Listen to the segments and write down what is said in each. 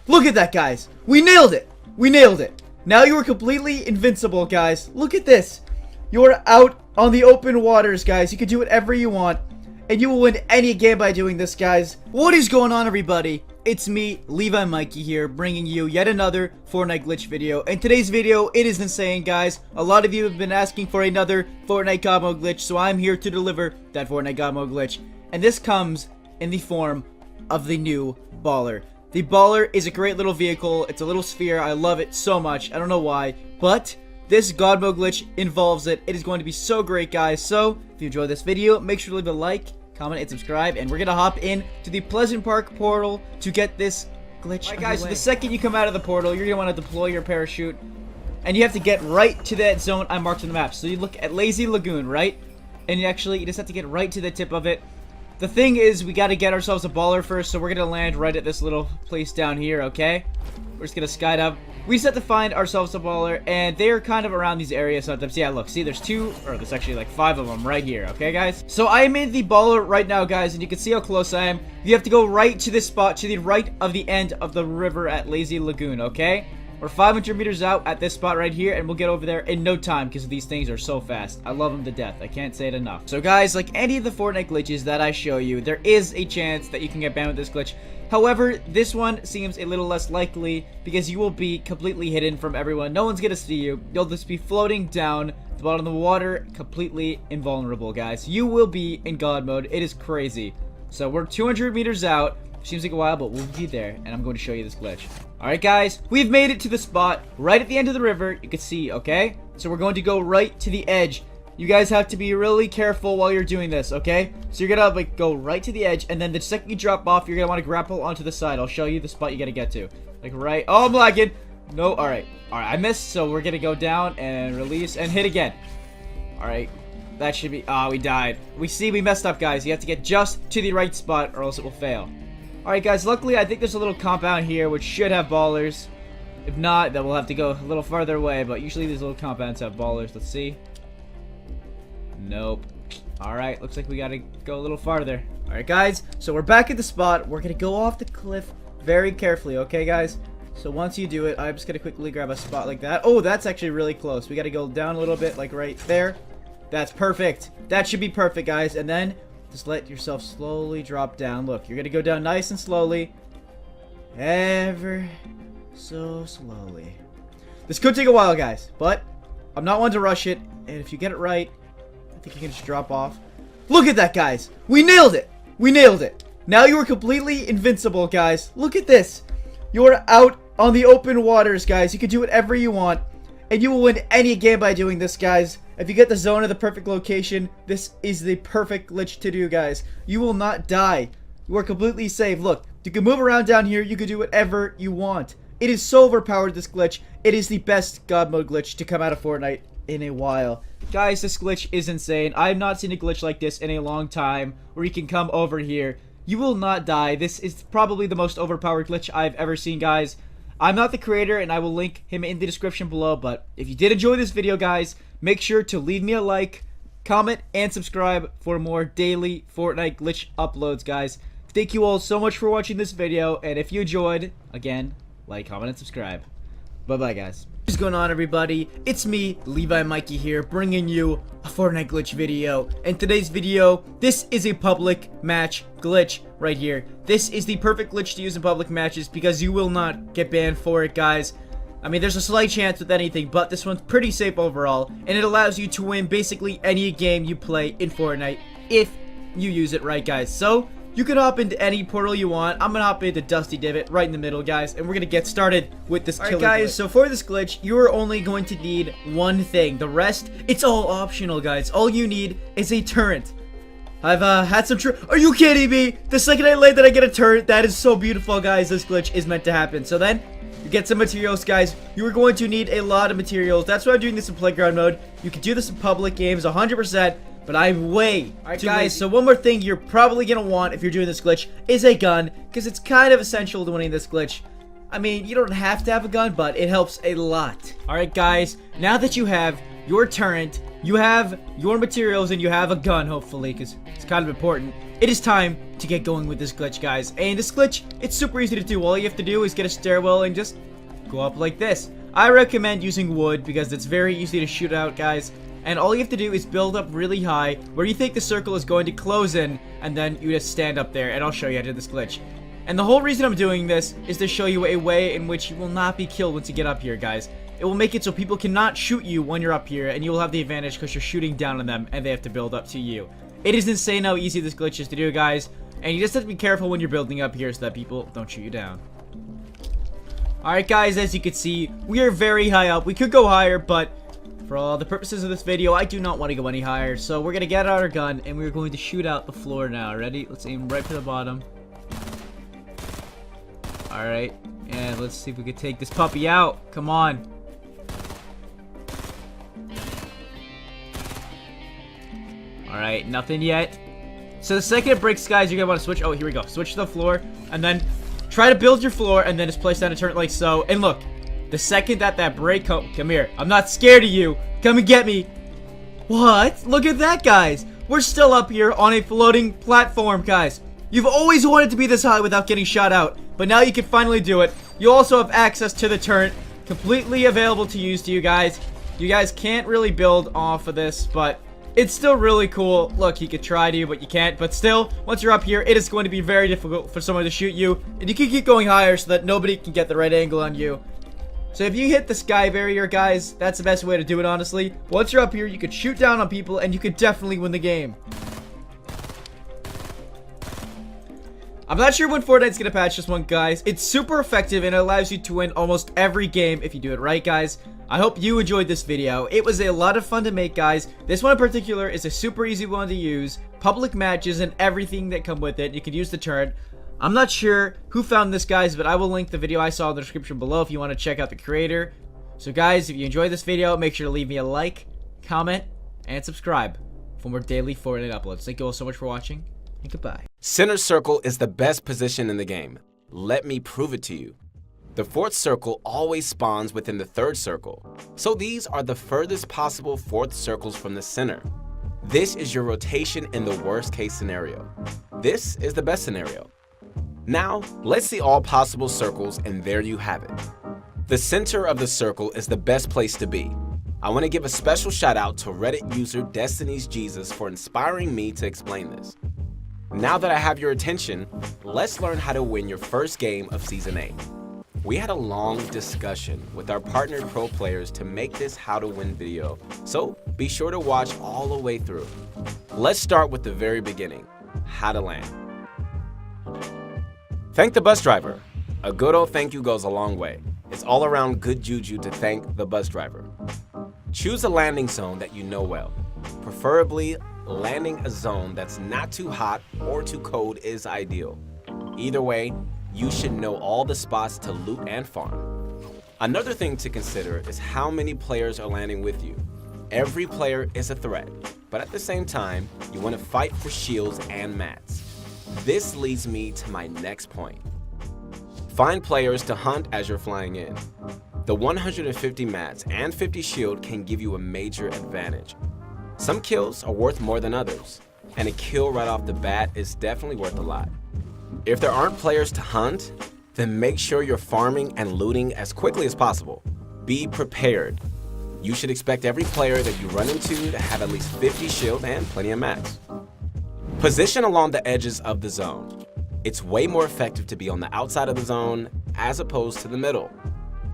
Look at that, guys. We nailed it. We nailed it. Now you are completely invincible, guys. Look at this. You are out on the open waters, guys. You can do whatever you want, and you will win any game by doing this, guys. What is going on, everybody? It's me, Levi Mikey here, bringing you yet another Fortnite glitch video. In today's video, it is insane, guys. A lot of you have been asking for another Fortnite God mode glitch, so I'm here to deliver that Fortnite God mode glitch. And this comes in the form of the new Baller. The Baller is a great little vehicle. It's a little sphere. I love it so much. I don't know why, but this God mode glitch involves it. It is going to be so great, guys. So if you enjoyed this video, make sure to leave a like, comment, and subscribe. And we're gonna hop in to the Pleasant Park portal to get this glitch. Alright, guys, so the second you come out of the portal, you're gonna want to deploy your parachute, and you have to get right to that zone I marked on the map. So you look at Lazy Lagoon, right? And you just have to get right to the tip of it. The thing is, we got to get ourselves a baller first, so we're going to land right at this little place down here, okay? We're just going to skydive. We just have to find ourselves a baller, and they're kind of around these areas sometimes. Yeah, look, see, there's there's actually like 5 of them right here, okay, guys? So I am in the baller right now, guys, and you can see how close I am. You have to go right to this spot, to the right of the end of the river at Lazy Lagoon, okay? We're 500 meters out at this spot right here, and we'll get over there in no time because these things are so fast. I love them to death. I can't say it enough. So guys, like any of the Fortnite glitches that I show you, there is a chance that you can get banned with this glitch. However, this one seems a little less likely because you will be completely hidden from everyone. No one's gonna see you. You'll just be floating down the bottom of the water, completely invulnerable, guys. You will be in God mode. It is crazy. So we're 200 meters out. Seems like a while, but we'll be there, and I'm going to show you this glitch. Alright, guys, we've made it to the spot right at the end of the river. You can see, okay? So we're going to go right to the edge. You guys have to be really careful while you're doing this, okay? So you're gonna like go right to the edge, and then the second you drop off, you're gonna want to grapple onto the side. I'll show you the spot you gotta get to. Like right. Oh, I'm lagging. No, alright. Alright, I missed, so we're gonna go down and release and hit again. Alright. That should be. Ah, we died. We messed up, guys. You have to get just to the right spot, or else it will fail. Alright, guys, luckily I think there's a little compound here which should have ballers. If not, then we'll have to go a little farther away, but usually these little compounds have ballers. Let's see. Nope. Alright, looks like we gotta go a little farther. Alright, guys, so we're back at the spot. We're gonna go off the cliff very carefully, okay, guys? So once you do it, I'm just gonna quickly grab a spot like that. Oh, that's actually really close. We gotta go down a little bit, like right there. That's perfect. That should be perfect, guys. And then just let yourself slowly drop down. Look, you're gonna go down nice and slowly. Ever so slowly. This could take a while, guys, but I'm not one to rush it. And if you get it right, I think you can just drop off. Look at that, guys. We nailed it. We nailed it. Now you are completely invincible, guys. Look at this. You are out on the open waters, guys. You can do whatever you want, and you will win any game by doing this, guys. If you get the zone of the perfect location, this is the perfect glitch to do, guys. You will not die. You are completely safe. Look, you can move around down here. You can do whatever you want. It is so overpowered, this glitch. It is the best God mode glitch to come out of Fortnite in a while. Guys, this glitch is insane. I have not seen a glitch like this in a long time, where you can come over here. You will not die. This is probably the most overpowered glitch I've ever seen, guys. I'm not the creator, and I will link him in the description below, but if you did enjoy this video, guys, make sure to leave me a like, comment, and subscribe for more daily Fortnite glitch uploads, guys. Thank you all so much for watching this video, and if you enjoyed, again, like, comment, and subscribe. Bye-bye, guys. What's going on, everybody? It's me, Levi Mikey here, bringing you a Fortnite glitch video. In today's video, this is a public match glitch right here. This is the perfect glitch to use in public matches because you will not get banned for it, guys. I mean, there's a slight chance with anything, but this one's pretty safe overall, and it allows you to win basically any game you play in Fortnite if you use it right, guys. So you can hop into any portal you want. I'm gonna hop into Dusty Divot right in the middle, guys, and we're gonna get started with this killer glitch. Guys, so for this glitch, you are only going to need one thing. The rest, it's all optional, guys. All you need is a turret. I've had some Are you kidding me? The second I land that I get a turret, that is so beautiful, guys. This glitch is meant to happen. So then, you get some materials, guys. You are going to need a lot of materials. That's why I'm doing this in playground mode. You can do this in public games 100%. But I'm way too guys, lazy. So one more thing you're probably gonna want if you're doing this glitch is a gun, because it's kind of essential to winning this glitch. I mean, you don't have to have a gun, but it helps a lot. Alright, guys, now that you have your turret, you have your materials, and you have a gun, hopefully, because it's kind of important, it is time to get going with this glitch, guys. And this glitch It's super easy to do. All you have to do is get a stairwell and just go up like this. I recommend using wood because it's very easy to shoot out, guys. And all you have to do is build up really high where you think the circle is going to close in, and then you just stand up there, and I'll show you how to do this glitch. And the whole reason I'm doing this is to show you a way in which you will not be killed once you get up here, guys. It will make it so people cannot shoot you when you're up here, and you will have the advantage because you're shooting down on them, and they have to build up to you. It is insane how easy this glitch is to do, guys. And you just have to be careful when you're building up here so that people don't shoot you down. Alright, guys, as you can see, we are very high up. We could go higher, but for all the purposes of this video, I do not want to go any higher. So we're going to get out our gun, and we're going to shoot out the floor now. Ready? Let's aim right for the bottom. Alright, and let's see if we can take this puppy out. Come on. Alright, nothing yet. So the second it breaks, guys, you're going to want to switch. Oh, here we go. Switch to the floor, and then try to build your floor, and then just place down a turret like so. And look, the second that break... come here. I'm not scared of you. Come and get me. What? Look at that, guys. We're still up here on a floating platform, guys. You've always wanted to be this high without getting shot out, but now you can finally do it. You also have access to the turret, completely available to use to you guys. You guys can't really build off of this, but it's still really cool. Look, you could try to, but you can't. But still, once you're up here, it is going to be very difficult for someone to shoot you, and you can keep going higher so that nobody can get the right angle on you. So if you hit the sky barrier, guys, that's the best way to do it, honestly. Once you're up here, you could shoot down on people, and you could definitely win the game. I'm not sure when Fortnite's gonna patch this one, guys. It's super effective and it allows you to win almost every game if you do it right, guys. I hope you enjoyed this video. It was a lot of fun to make, guys. This one in particular is a super easy one to use. Public matches and everything that come with it. You can use the turret. I'm not sure who found this, guys, but I will link the video I saw in the description below if you want to check out the creator. So, guys, if you enjoyed this video, make sure to leave me a like, comment, and subscribe for more daily Fortnite uploads. Thank you all so much for watching, and goodbye. Center circle is the best position in the game. Let me prove it to you. The fourth circle always spawns within the third circle, so these are the furthest possible fourth circles from the center. This is your rotation in the worst case scenario. This is the best scenario. Now, let's see all possible circles, and there you have it. The center of the circle is the best place to be. I want to give a special shout out to Reddit user Destiny's Jesus for inspiring me to explain this. Now that I have your attention, let's learn how to win your first game of Season 8. We had a long discussion with our partnered pro players to make this how to win video, so be sure to watch all the way through. Let's start with the very beginning, how to land. Thank the bus driver. A good old thank you goes a long way. It's all around good juju to thank the bus driver. Choose a landing zone that you know well. Preferably, landing a zone that's not too hot or too cold is ideal. Either way, you should know all the spots to loot and farm. Another thing to consider is how many players are landing with you. Every player is a threat, but at the same time, you want to fight for shields and mats. This leads me to my next point. Find players to hunt as you're flying in. The 150 mats and 50 shield can give you a major advantage. Some kills are worth more than others, and a kill right off the bat is definitely worth a lot. If there aren't players to hunt, then make sure you're farming and looting as quickly as possible. Be prepared. You should expect every player that you run into to have at least 50 shield and plenty of mats. Position along the edges of the zone. It's way more effective to be on the outside of the zone as opposed to the middle.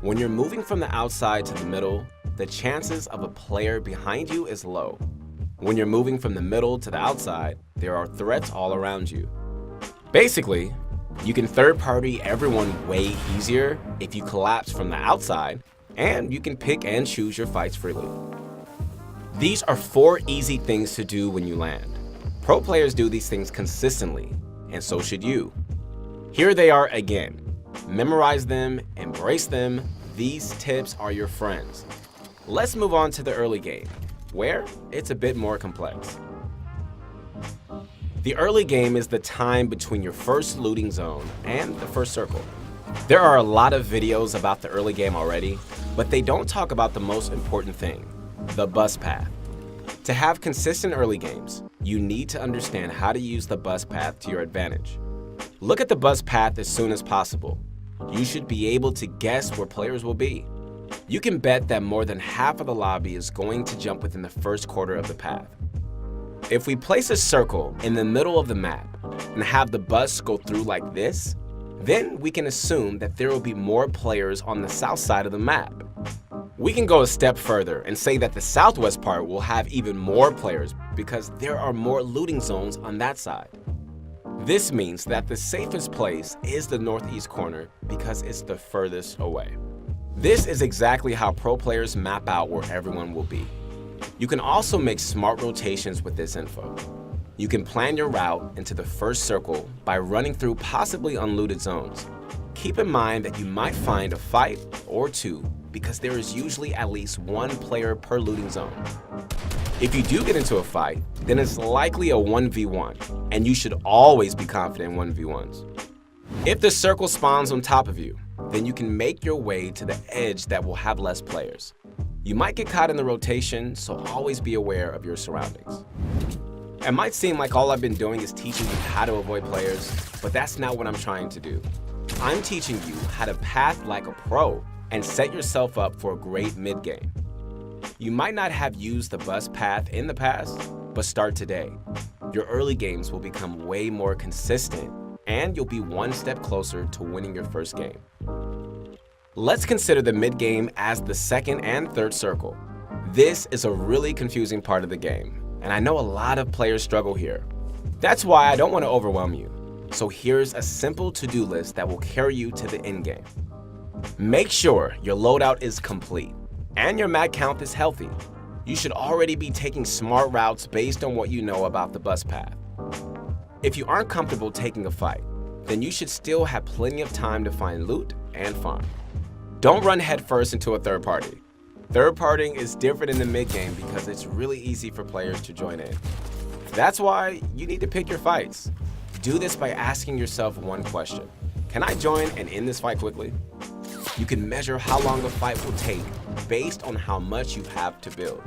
When you're moving from the outside to the middle, the chances of a player behind you is low. When you're moving from the middle to the outside, there are threats all around you. Basically, you can third-party everyone way easier if you collapse from the outside, and you can pick and choose your fights freely. These are 4 easy things to do when you land. Pro players do these things consistently, and so should you. Here they are again. Memorize them, embrace them. These tips are your friends. Let's move on to the early game, where it's a bit more complex. The early game is the time between your first looting zone and the first circle. There are a lot of videos about the early game already, but they don't talk about the most important thing, the bus path. To have consistent early games, you need to understand how to use the bus path to your advantage. Look at the bus path as soon as possible. You should be able to guess where players will be. You can bet that more than half of the lobby is going to jump within the first quarter of the path. If we place a circle in the middle of the map and have the bus go through like this, then we can assume that there will be more players on the south side of the map. We can go a step further and say that the southwest part will have even more players because there are more looting zones on that side. This means that the safest place is the northeast corner because it's the furthest away. This is exactly how pro players map out where everyone will be. You can also make smart rotations with this info. You can plan your route into the first circle by running through possibly unlooted zones. Keep in mind that you might find a fight or two because there is usually at least one player per looting zone. If you do get into a fight, then it's likely a 1v1, and you should always be confident in 1v1s. If the circle spawns on top of you, then you can make your way to the edge that will have less players. You might get caught in the rotation, so always be aware of your surroundings. It might seem like all I've been doing is teaching you how to avoid players, but that's not what I'm trying to do. I'm teaching you how to path like a pro and set yourself up for a great mid-game. You might not have used the bus path in the past, but start today. Your early games will become way more consistent, and you'll be one step closer to winning your first game. Let's consider the mid-game as the second and third circle. This is a really confusing part of the game, and I know a lot of players struggle here. That's why I don't want to overwhelm you. So here's a simple to-do list that will carry you to the end game. Make sure your loadout is complete and your mag count is healthy. You should already be taking smart routes based on what you know about the bus path. If you aren't comfortable taking a fight, then you should still have plenty of time to find loot and farm. Don't run headfirst into a third party. Third partying is different in the mid-game because it's really easy for players to join in. That's why you need to pick your fights. Do this by asking yourself one question. Can I join and end this fight quickly? You can measure how long the fight will take based on how much you have to build.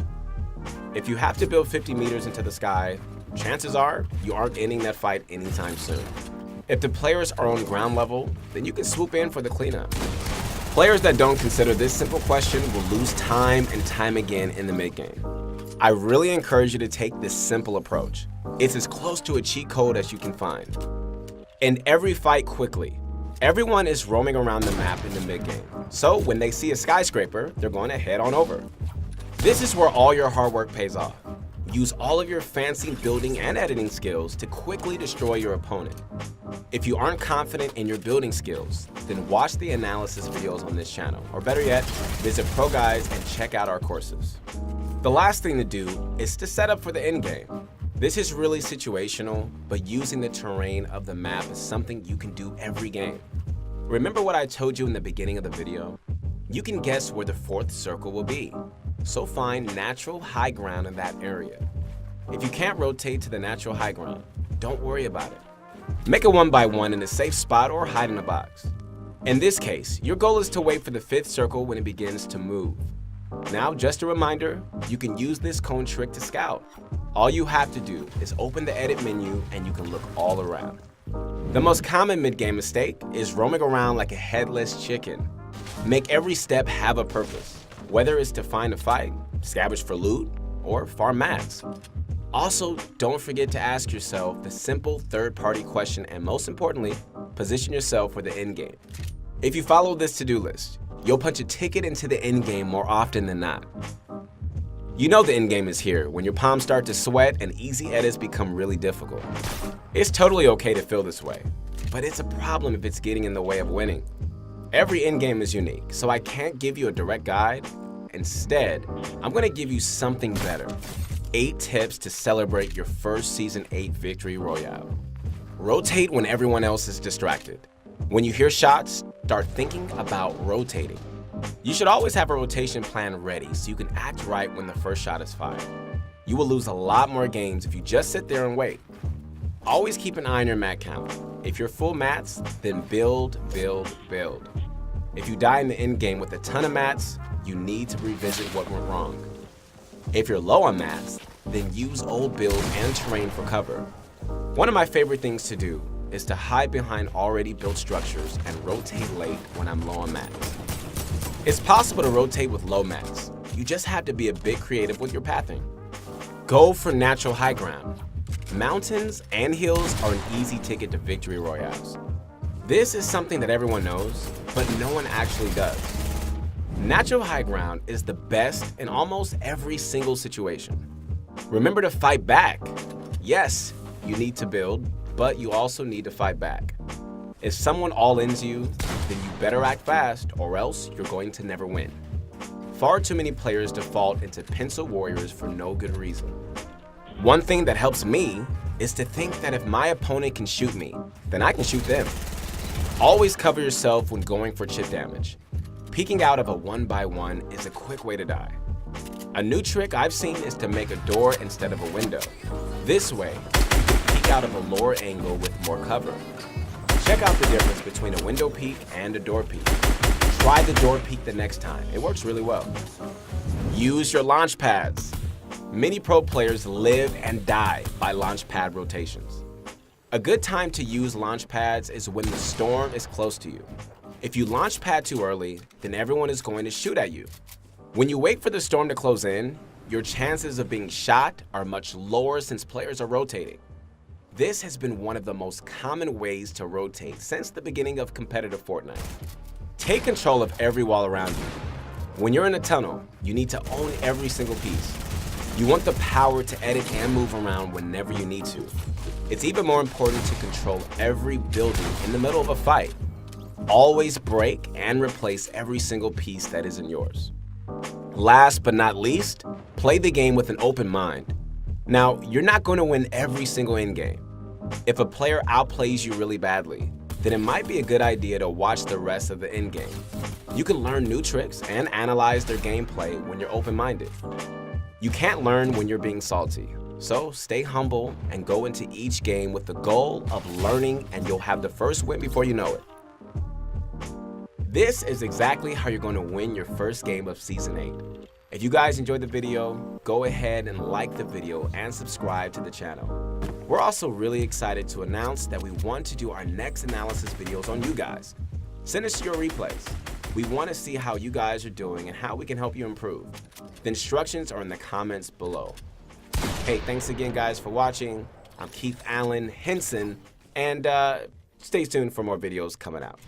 If you have to build 50 meters into the sky, chances are you aren't ending that fight anytime soon. If the players are on ground level, then you can swoop in for the cleanup. Players that don't consider this simple question will lose time and time again in the mid-game. I really encourage you to take this simple approach. It's as close to a cheat code as you can find. End every fight quickly. Everyone is roaming around the map in the mid-game, so when they see a skyscraper, they're going to head on over. This is where all your hard work pays off. Use all of your fancy building and editing skills to quickly destroy your opponent. If you aren't confident in your building skills, then watch the analysis videos on this channel, or better yet, visit Pro Guides and check out our courses. The last thing to do is to set up for the end game. This is really situational, but using the terrain of the map is something you can do every game. Remember what I told you in the beginning of the video? You can guess where the fourth circle will be, so find natural high ground in that area. If you can't rotate to the natural high ground, don't worry about it. Make a 1x1 in a safe spot or hide in a box. In this case, your goal is to wait for the fifth circle when it begins to move. Now, just a reminder, you can use this cone trick to scout. All you have to do is open the edit menu and you can look all around. The most common mid-game mistake is roaming around like a headless chicken. Make every step have a purpose, whether it's to find a fight, scavenge for loot, or farm mats. Also, don't forget to ask yourself the simple third-party question and most importantly, position yourself for the end game. If you follow this to-do list, you'll punch a ticket into the end game more often than not. You know the end game is here when your palms start to sweat and easy edits become really difficult. It's totally okay to feel this way, but it's a problem if it's getting in the way of winning. Every end game is unique, so I can't give you a direct guide. Instead, I'm going to give you something better. 8 tips to celebrate your first Season 8 victory royale. Rotate when everyone else is distracted. When you hear shots, start thinking about rotating. You should always have a rotation plan ready so you can act right when the first shot is fired. You will lose a lot more games if you just sit there and wait. Always keep an eye on your mat count. If you're full mats, then build, build, build. If you die in the end game with a ton of mats, you need to revisit what went wrong. If you're low on mats, then use old build and terrain for cover. One of my favorite things to do is to hide behind already built structures and rotate late when I'm low on mats. It's possible to rotate with low mats. You just have to be a bit creative with your pathing. Go for natural high ground. Mountains and hills are an easy ticket to victory royales. This is something that everyone knows, but no one actually does. Natural high ground is the best in almost every single situation. Remember to fight back. Yes, you need to build, but you also need to fight back. If someone all-ins you, then you better act fast or else you're going to never win. Far too many players default into pencil warriors for no good reason. One thing that helps me is to think that if my opponent can shoot me, then I can shoot them. Always cover yourself when going for chip damage. Peeking out of a 1x1 is a quick way to die. A new trick I've seen is to make a door instead of a window. This way, you can peek out of a lower angle with more cover. Check out the difference between a window peek and a door peek. Try the door peek the next time. It works really well. Use your launch pads. Many pro players live and die by launch pad rotations. A good time to use launch pads is when the storm is close to you. If you launch pad too early, then everyone is going to shoot at you. When you wait for the storm to close in, your chances of being shot are much lower since players are rotating. This has been one of the most common ways to rotate since the beginning of competitive Fortnite. Take control of every wall around you. When you're in a tunnel, you need to own every single piece. You want the power to edit and move around whenever you need to. It's even more important to control every building in the middle of a fight. Always break and replace every single piece that isn't yours. Last but not least, play the game with an open mind. Now, you're not going to win every single endgame. If a player outplays you really badly, then it might be a good idea to watch the rest of the endgame. You can learn new tricks and analyze their gameplay when you're open-minded. You can't learn when you're being salty, so stay humble and go into each game with the goal of learning, and you'll have the first win before you know it. This is exactly how you're going to win your first game of Season 8. If you guys enjoyed the video, go ahead and like the video and subscribe to the channel. We're also really excited to announce that we want to do our next analysis videos on you guys. Send us your replays. We want to see how you guys are doing and how we can help you improve. The instructions are in the comments below. Hey, thanks again guys for watching. I'm Keith Allen Henson, and stay tuned for more videos coming out.